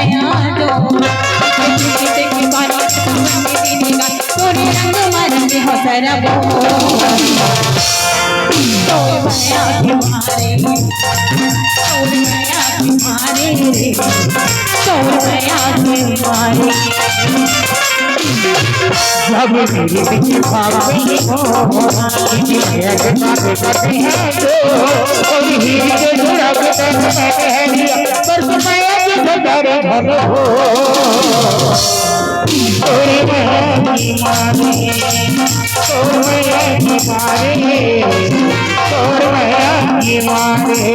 गया जो के बारी दिन का तोरे रंग मरते हो सरबो तोर माया के मारे तोर माया के मारे तोर माया के मारे जब मेरी बिच भावे हो ये करते हैं जो और ही के लगते हैं पर माया के सजारे घर हो तोरे माया की मारे तोर माया की मारे तोर माया की मारे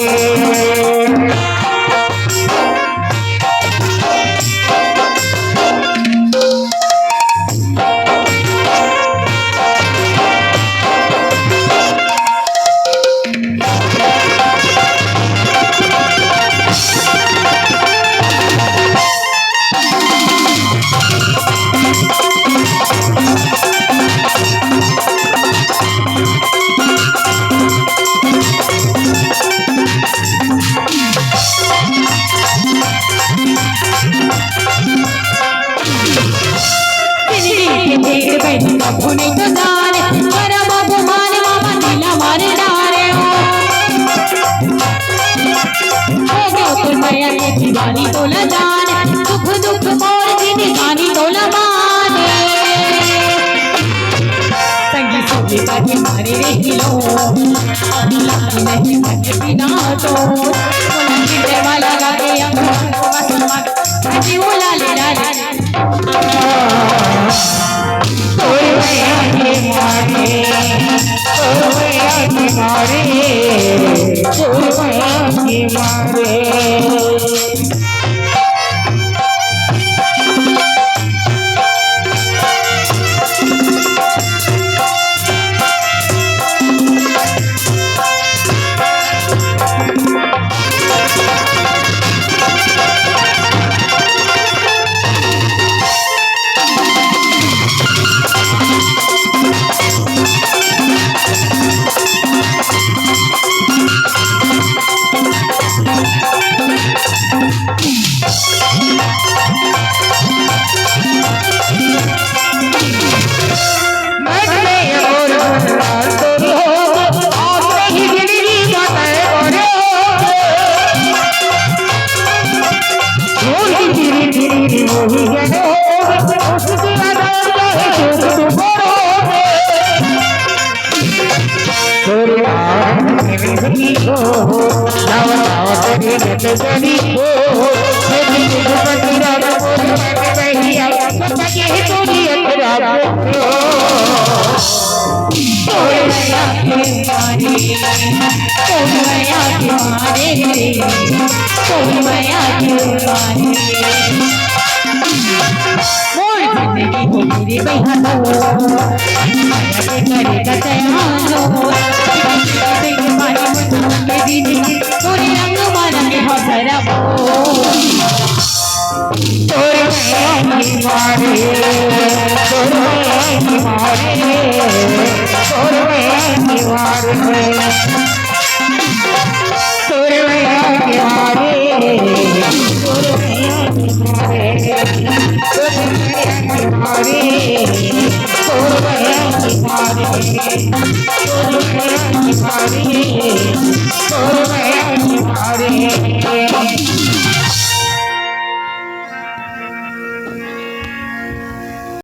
बाबू नहीं तो जाने मेरा बाबू माने मामा नीला मारे डारे हो गया तो माया के दीवानी तो ल जाने दुख दुख मोर की निशानी तो ल माने संगी सुनी के मारे रे किलो लागी नहीं मजे बिना तो बोला कि वाला लगे अंग बस मत जी वो लाले लाले मेरी बहन करेगा तैयार तोरे रंग मारे हो सरबो तोरे माया की मारे तोरे माया की मारे तोरे माया की मारे तोरे माया की मारे तोरे माया की मारे तोरे माया की मारे तोरे माया की मारे तोरे